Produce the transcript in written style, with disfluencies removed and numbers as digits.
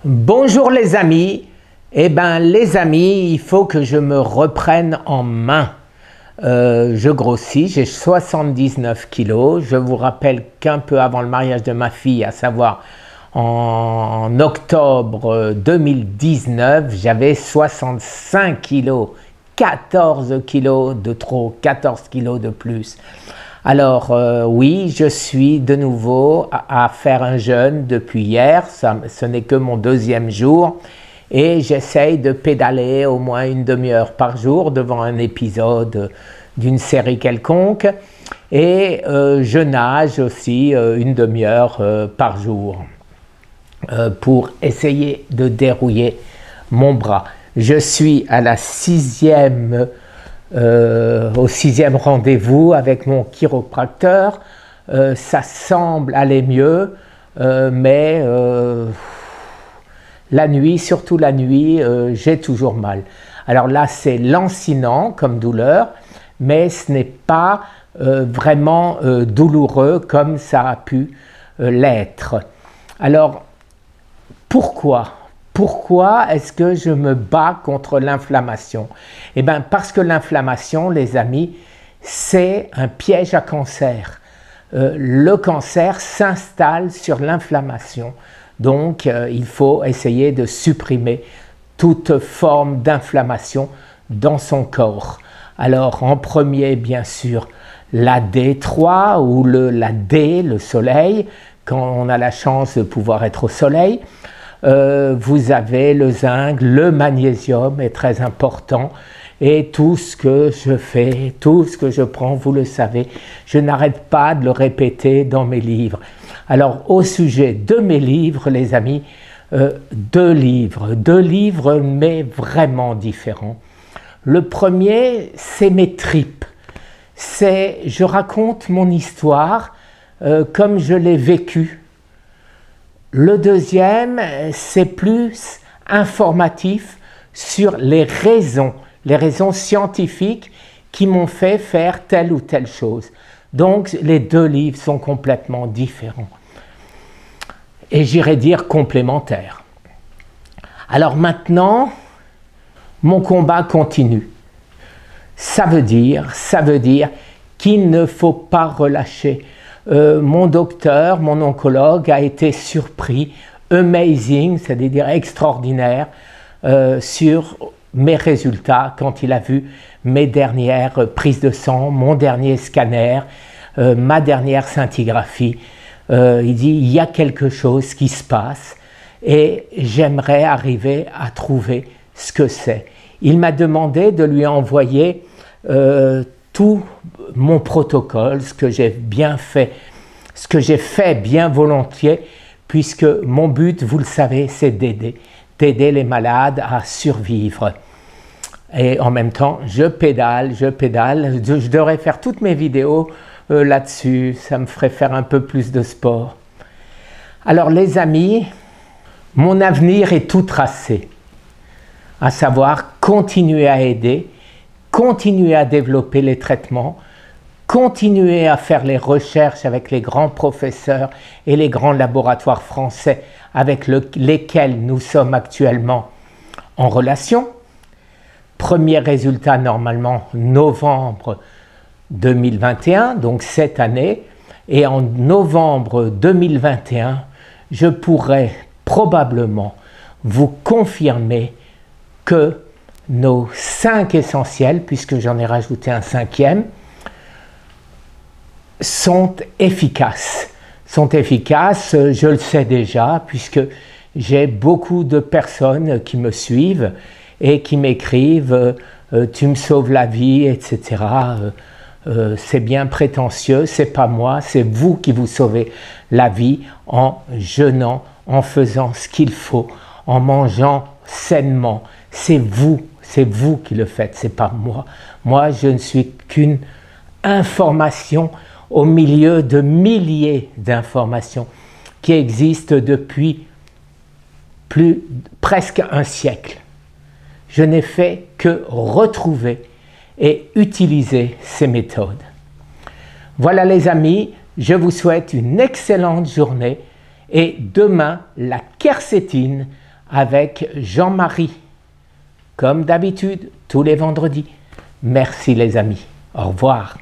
Bonjour les amis. Eh bien les amis, il faut que je me reprenne en main. Je grossis, j'ai 79 kilos. Je vous rappelle qu'un peu avant le mariage de ma fille, à savoir en octobre 2019, j'avais 65 kilos. 14 kilos de trop, 14 kilos de plus. Alors oui, je suis de nouveau à faire un jeûne depuis hier, ce n'est que mon deuxième jour et j'essaye de pédaler au moins une demi-heure par jour devant un épisode d'une série quelconque et je nage aussi une demi-heure par jour pour essayer de dérouiller mon bras. Je suis à la au sixième rendez-vous avec mon chiropracteur. Ça semble aller mieux, mais la nuit, surtout la nuit, j'ai toujours mal. Alors là, c'est lancinant comme douleur, mais ce n'est pas vraiment douloureux comme ça a pu l'être. Alors, pourquoi est-ce que je me bats contre l'inflammation? Eh bien, parce que l'inflammation, les amis, c'est un piège à cancer. Le cancer s'installe sur l'inflammation. Donc, il faut essayer de supprimer toute forme d'inflammation dans son corps. Alors, en premier, bien sûr, la D3 ou la D, le soleil, quand on a la chance de pouvoir être au soleil. Vous avez le zinc, le magnésium est très important et tout ce que je fais, tout ce que je prends, vous le savez, je n'arrête pas de le répéter dans mes livres. Alors au sujet de mes livres, les amis, deux livres mais vraiment différents. Le premier, c'est mes tripes, je raconte mon histoire comme je l'ai vécue. Le deuxième, c'est plus informatif sur les raisons scientifiques qui m'ont fait faire telle ou telle chose. Donc, les deux livres sont complètement différents. Et j'irais dire complémentaires. Alors maintenant, mon combat continue. Ça veut dire qu'il ne faut pas relâcher. Mon docteur, mon oncologue a été surpris, amazing, c'est-à-dire extraordinaire, sur mes résultats quand il a vu mes dernières prises de sang, mon dernier scanner, ma dernière scintigraphie. Il dit, il y a quelque chose qui se passe et j'aimerais arriver à trouver ce que c'est. Il m'a demandé de lui envoyer tout mon protocole, ce que j'ai fait bien volontiers, puisque mon but, vous le savez, c'est d'aider les malades à survivre. Et en même temps, je pédale, je devrais faire toutes mes vidéos là-dessus, ça me ferait faire un peu plus de sport. Alors les amis, mon avenir est tout tracé, à savoir continuer à aider, continuer à développer les traitements, continuer à faire les recherches avec les grands professeurs et les grands laboratoires français avec lesquels nous sommes actuellement en relation. Premier résultat normalement novembre 2021, donc cette année, et en novembre 2021, je pourrai probablement vous confirmer que nos 5 essentiels, puisque j'en ai rajouté un 5e, sont efficaces. Je le sais déjà, puisque j'ai beaucoup de personnes qui me suivent et qui m'écrivent « tu me sauves la vie », etc. C'est bien prétentieux, c'est pas moi, c'est vous qui vous sauvez la vie en jeûnant, en faisant ce qu'il faut, en mangeant sainement. C'est vous qui le faites, c'est pas moi. Moi, je ne suis qu'une information au milieu de milliers d'informations qui existent depuis presque un siècle. Je n'ai fait que retrouver et utiliser ces méthodes. Voilà les amis, je vous souhaite une excellente journée et demain la quercétine avec Jean-Marie, comme d'habitude, tous les vendredis. Merci les amis. Au revoir.